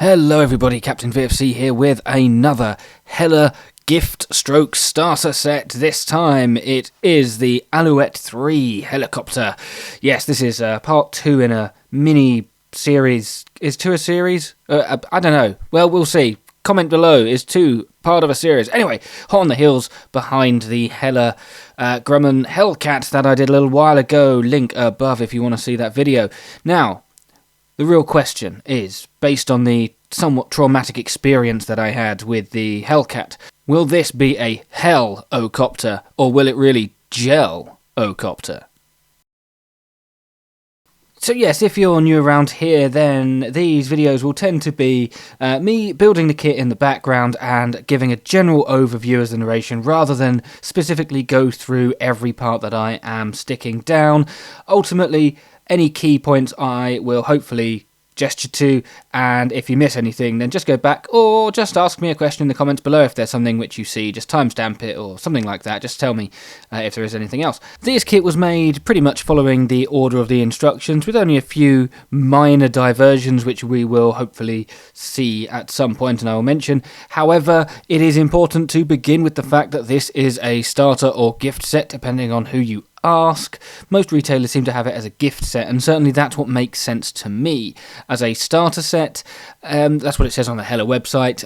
Hello everybody, Captain VFC here with another Hella gift stroke starter set. This time it is the Alouette III helicopter. Yes, this is part 2 in a mini series. Is 2 a series? I don't know. Well, we'll see. Comment below, is 2 part of a series? Anyway, hot on the heels behind the Hella Grumman Hellcat that I did a little while ago. Link above if you want to see that video. Now, the real question is, based on the somewhat traumatic experience that I had with the Hellcat, will this be a Hell-O-copter, or will it really gel-O-copter? So yes, if you're new around here, then these videos will tend to be me building the kit in the background and giving a general overview as the narration, rather than specifically go through every part that I am sticking down. Ultimately, any key points I will hopefully gesture to, and if you miss anything then just go back or just ask me a question in the comments below if there's something which you see. Just timestamp it or something like that. Just tell me if there is anything else. This kit was made pretty much following the order of the instructions, with only a few minor diversions which we will hopefully see at some point and I will mention. However, it is important to begin with the fact that this is a starter or gift set depending on who you ask. Most retailers seem to have it as a gift set, and certainly that's what makes sense to me. As a starter set, that's what it says on the Hella website.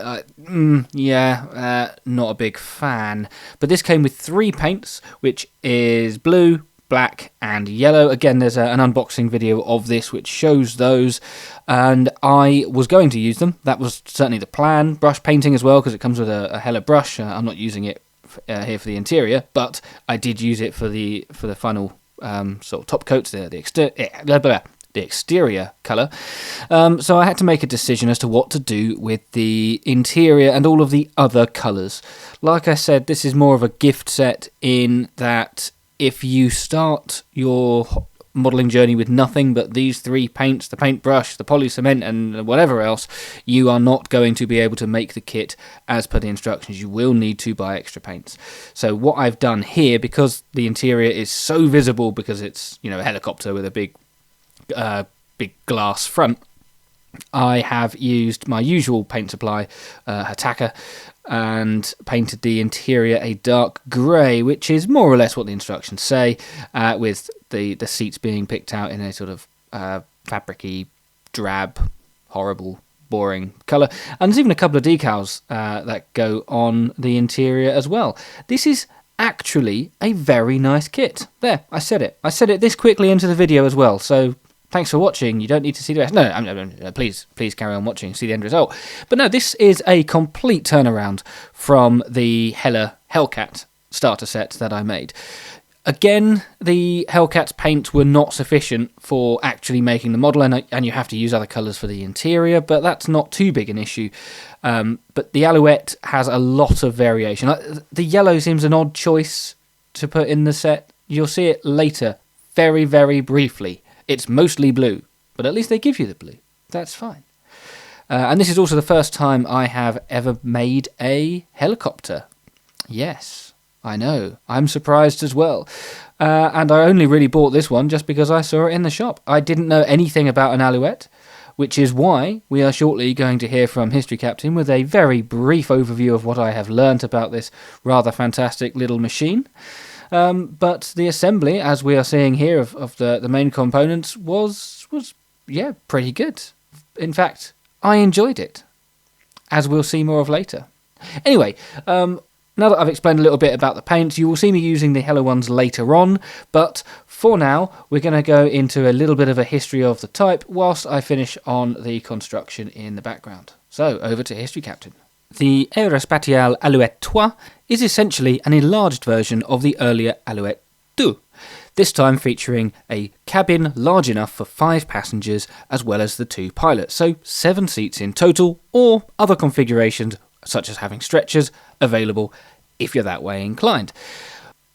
Not a big fan. But this came with 3 paints, which is blue, black and yellow. Again, there's an unboxing video of this which shows those, and I was going to use them. That was certainly the plan. Brush painting as well, because it comes with a Hella brush. I'm not using it here for the interior, but I did use it for the final sort of top coats, the exterior colour. So I had to make a decision as to what to do with the interior and all of the other colours. Like I said, this is more of a gift set in that if you start your modelling journey with nothing but these 3 paints, the paintbrush, the poly cement and whatever else, you are not going to be able to make the kit as per the instructions. You will need to buy extra paints. So what I've done here, because the interior is so visible because it's, you know, a helicopter with a big glass front, I have used my usual paint supply, Hataka, and painted the interior a dark grey, which is more or less what the instructions say, with the seats being picked out in a sort of fabric-y, drab, horrible, boring colour. And there's even a couple of decals that go on the interior as well. This is actually a very nice kit. There, I said it. I said it this quickly into the video as well, so thanks for watching. You don't need to see the rest. No, please carry on watching, see the end result. But no, this is a complete turnaround from the Hellcat starter set that I made. Again, the Hellcat's paints were not sufficient for actually making the model, and you have to use other colours for the interior, but that's not too big an issue. But the Alouette has a lot of variation. The yellow seems an odd choice to put in the set. You'll see it later, very, very briefly. It's mostly blue, but at least they give you the blue. That's fine. And this is also the first time I have ever made a helicopter. Yes, I know. I'm surprised as well. And I only really bought this one just because I saw it in the shop. I didn't know anything about an Alouette, which is why we are shortly going to hear from History Captain with a very brief overview of what I have learnt about this rather fantastic little machine. But the assembly, as we are seeing here, of the main components was pretty good. In fact, I enjoyed it, as we'll see more of later. Anyway, now that I've explained a little bit about the paints, you will see me using the Hella ones later on, but for now, we're going to go into a little bit of a history of the type whilst I finish on the construction in the background. So, over to History Captain. The Aerospatiale Alouette III is essentially an enlarged version of the earlier Alouette II, this time featuring a cabin large enough for 5 passengers as well as the 2 pilots, so 7 seats in total, or other configurations such as having stretchers available if you're that way inclined.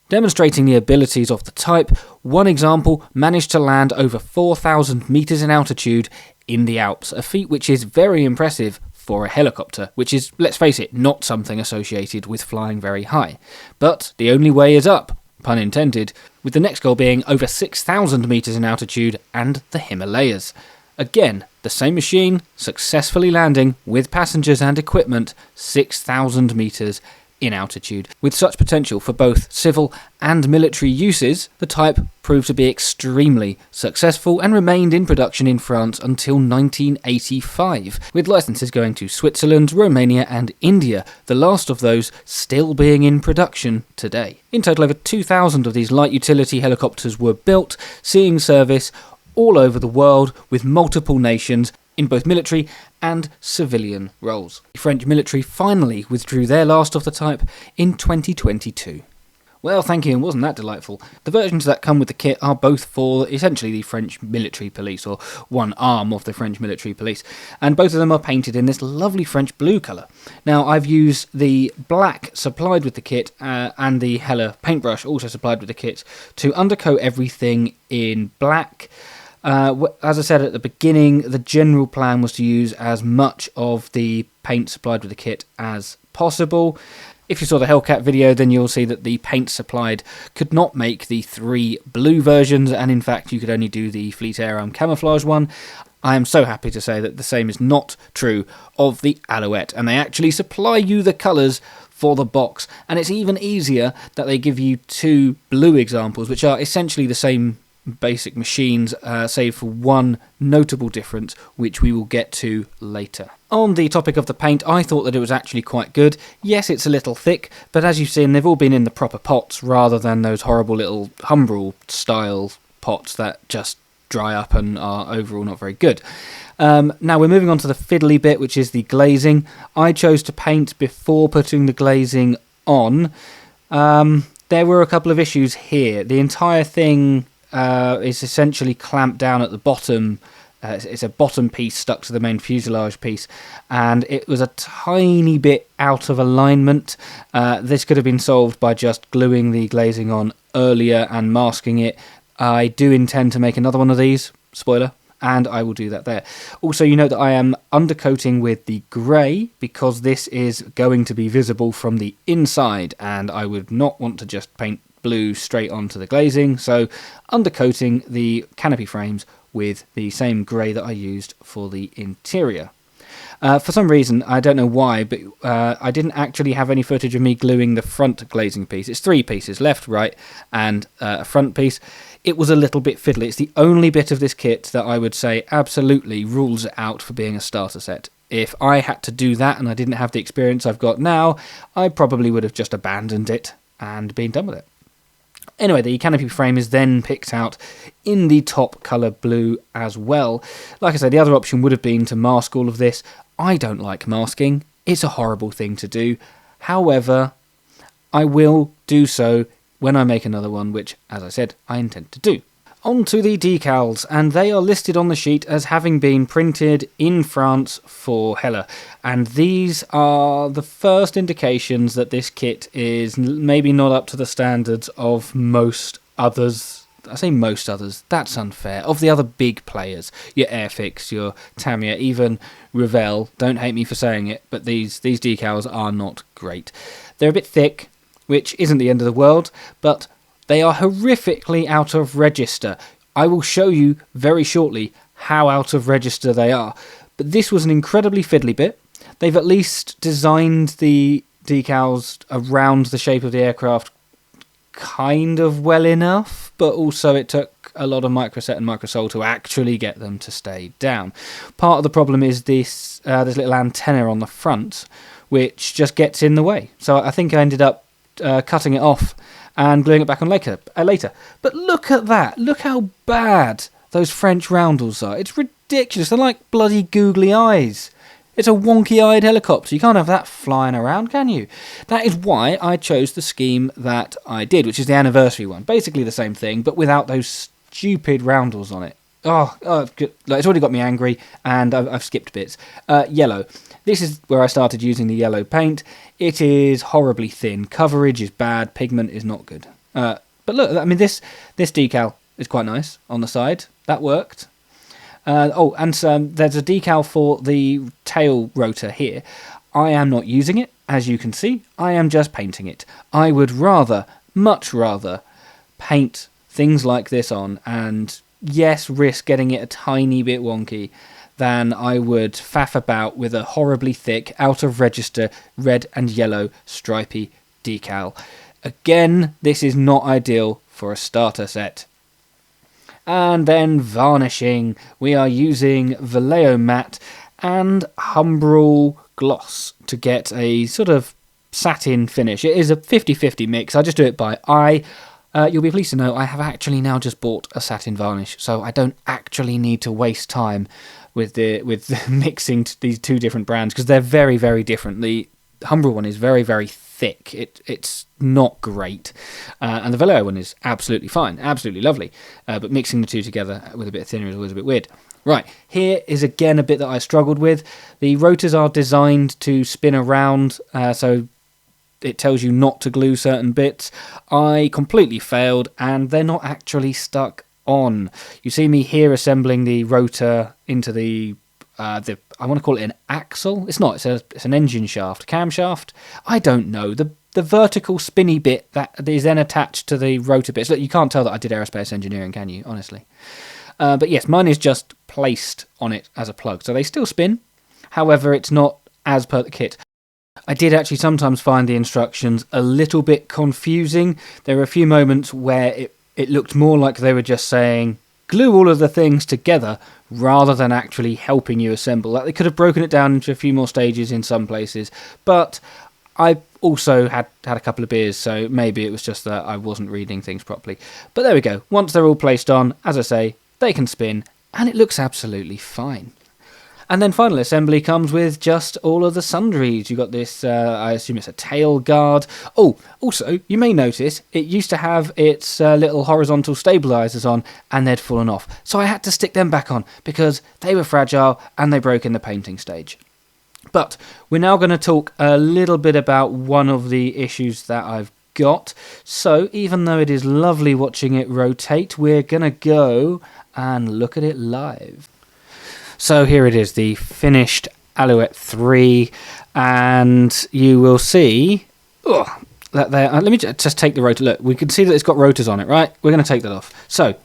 Demonstrating the abilities of the type, one example managed to land over 4,000 metres in altitude in the Alps, a feat which is very impressive for a helicopter, which is, let's face it, not something associated with flying very high. But the only way is up, pun intended, with the next goal being over 6,000 metres in altitude and the Himalayas. Again, The same machine successfully landing with passengers and equipment 6,000 metres in altitude. With such potential for both civil and military uses, the type proved to be extremely successful and remained in production in France until 1985, with licenses going to Switzerland, Romania and India, the last of those still being in production today. In total, over 2,000 of these light utility helicopters were built, seeing service all over the world with multiple nations in both military and civilian roles. The French military finally withdrew their last of the type in 2022. Well, thank you, and wasn't that delightful? The versions that come with the kit are both for essentially the French military police, or one arm of the French military police, and both of them are painted in this lovely French blue colour. Now, I've used the black supplied with the kit and the Hella paintbrush also supplied with the kit to undercoat everything in black. As I said at the beginning, the general plan was to use as much of the paint supplied with the kit as possible. If you saw the Hellcat video, then you'll see that the paint supplied could not make the 3 blue versions, and in fact you could only do the Fleet Air camouflage one. I am so happy to say that the same is not true of the Alouette, and they actually supply you the colours for the box, and it's even easier that they give you 2 blue examples, which are essentially the same basic machines, save for one notable difference, which we will get to later. On the topic of the paint, I thought that it was actually quite good. Yes, it's a little thick, but as you've seen, they've all been in the proper pots rather than those horrible little Humbrol style pots that just dry up and are overall not very good. Now we're moving on to the fiddly bit, which is the glazing. I chose to paint before putting the glazing on. There were a couple of issues here. The entire thing is essentially clamped down at the bottom. It's a bottom piece stuck to the main fuselage piece, and it was a tiny bit out of alignment. This could have been solved by just gluing the glazing on earlier and masking it. I do intend to make another one of these, spoiler, and I will do that there. Also, you know that I am undercoating with the grey because this is going to be visible from the inside, and I would not want to just paint blue straight onto the glazing, so undercoating the canopy frames with the same grey that I used for the interior. For some reason, I don't know why, but I didn't actually have any footage of me gluing the front glazing piece. It's 3 pieces, left, right, and a front piece. It was a little bit fiddly. It's the only bit of this kit that I would say absolutely rules it out for being a starter set. If I had to do that and I didn't have the experience I've got now, I probably would have just abandoned it and been done with it. Anyway, the canopy frame is then picked out in the top colour blue as well. Like I said, the other option would have been to mask all of this. I don't like masking. It's a horrible thing to do. However, I will do so when I make another one, which, as I said, I intend to do. On to the decals, and they are listed on the sheet as having been printed in France for Hella, and these are the first indications that this kit is maybe not up to the standards of most others. I say most others, that's unfair. Of the other big players, your Airfix, your Tamiya, even Revell, don't hate me for saying it, but these decals are not great. They're a bit thick, which isn't the end of the world, but they are horrifically out of register. I will show you very shortly how out of register they are. But this was an incredibly fiddly bit. They've at least designed the decals around the shape of the aircraft kind of well enough, but also it took a lot of microset and microsole to actually get them to stay down. Part of the problem is this little antenna on the front, which just gets in the way. So I think I ended up cutting it off and gluing it back on later. But look at that. Look how bad those French roundels are. It's ridiculous. They're like bloody googly eyes. It's a wonky-eyed helicopter. You can't have that flying around, can you? That is why I chose the scheme that I did, which is the anniversary one. Basically the same thing, but without those stupid roundels on it. Oh, it's already got me angry, and I've skipped bits. Yellow. This is where I started using the yellow paint. It is horribly thin. Coverage is bad. Pigment is not good. But look, I mean, this decal is quite nice on the side. That worked. There's a decal for the tail rotor here. I am not using it, as you can see. I am just painting it. I would much rather, paint things like this on and, yes, risk getting it a tiny bit wonky than I would faff about with a horribly thick, out of register, red and yellow stripy decal. Again, this is not ideal for a starter set. And then varnishing, we are using Vallejo matte and Humbrol gloss to get a sort of satin finish. It is a 50-50 mix. I just do it by eye. You'll be pleased to know I have actually now just bought a satin varnish, so I don't actually need to waste time with mixing these two different brands, because they're very, very different. The Humbrol one is very, very thick. It's not great, and the Vallejo one is absolutely fine, absolutely lovely. But mixing the two together with a bit thinner is always a bit weird. Right, here is again a bit that I struggled with. The rotors are designed to spin around, so it tells you not to glue certain bits. I completely failed, and they're not actually stuck on. You see me here assembling the rotor into the I want to call it an axle. It's not. It's an engine shaft, camshaft. I don't know. The vertical spinny bit that is then attached to the rotor bits. Look, you can't tell that I did aerospace engineering, can you? Honestly. But yes, mine is just placed on it as a plug, so they still spin. However, it's not as per the kit. I did actually sometimes find the instructions a little bit confusing. There were a few moments where it looked more like they were just saying, glue all of the things together, rather than actually helping you assemble. Like, they could have broken it down into a few more stages in some places, but I also had a couple of beers, so maybe it was just that I wasn't reading things properly. But there we go. Once they're all placed on, as I say, they can spin, and it looks absolutely fine. And then final assembly comes with just all of the sundries. You've got this, I assume it's a tail guard. Oh, also, you may notice it used to have its little horizontal stabilisers on, and they'd fallen off. So I had to stick them back on because they were fragile and they broke in the painting stage. But we're now going to talk a little bit about one of the issues that I've got. So even though it is lovely watching it rotate, we're going to go and look at it live. So here it is, the finished Alouette III, and you will see that there. Let me just take the rotor. Look, we can see that it's got rotors on it, right? We're going to take that off. So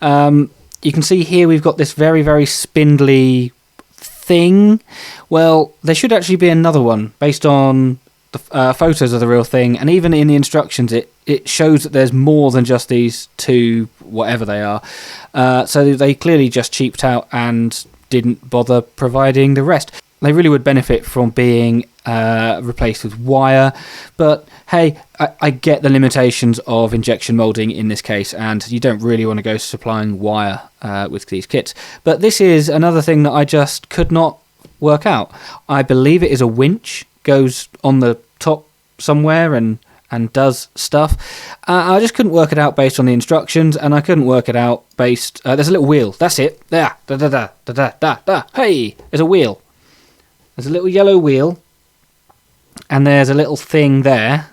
you can see here we've got this very, very spindly thing. Well, there should actually be another one based on the photos of the real thing, and even in the instructions it shows that there's more than just these two, whatever they are. So they clearly just cheaped out and didn't bother providing the rest. They really would benefit from being replaced with wire, but hey, I get the limitations of injection moulding in this case, and you don't really want to go supplying wire with these kits. But this is another thing that I just could not work out. I believe it is a winch, goes on the top somewhere and does stuff. I just couldn't work it out based on the instructions, and I couldn't work it out based... there's a little wheel. That's it. There. Da-da-da. Hey! There's a wheel. There's a little yellow wheel, and there's a little thing there.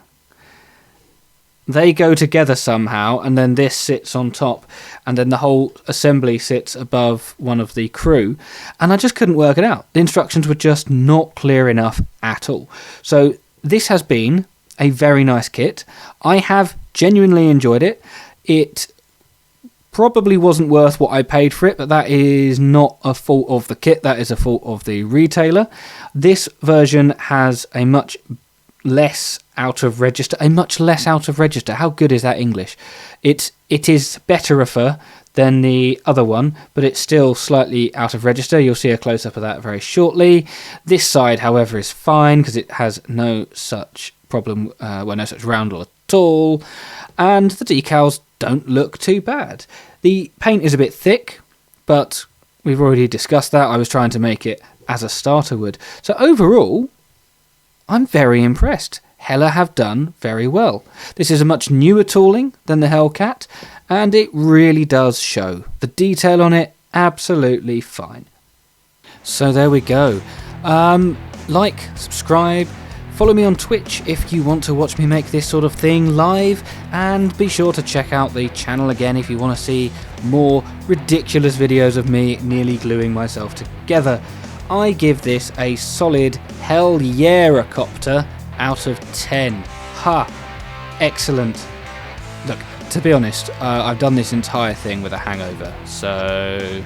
They go together somehow, and then this sits on top, and then the whole assembly sits above one of the crew, and I just couldn't work it out. The instructions were just not clear enough at all. So this has been a very nice kit. I have genuinely enjoyed it. It probably wasn't worth what I paid for it, but that is not a fault of the kit, that is a fault of the retailer. This version has a much less out of register. How good is that English? It is better than the other one, but it's still slightly out of register. You'll see a close-up of that very shortly. This side, however, is fine because it has no such problem, no such roundel at all, and the decals don't look too bad. The paint is a bit thick, but we've already discussed that. I was trying to make it as a starter would. So overall, I'm very impressed. Hella have done very well. This is a much newer tooling than the Hellcat, and it really does show. The detail on it, absolutely fine. So there we go. Like, subscribe, follow me on Twitch if you want to watch me make this sort of thing live, and be sure to check out the channel again if you want to see more ridiculous videos of me nearly gluing myself together. I give this a solid hell yeah copter out of 10. Ha! Excellent. Look, to be honest, I've done this entire thing with a hangover, so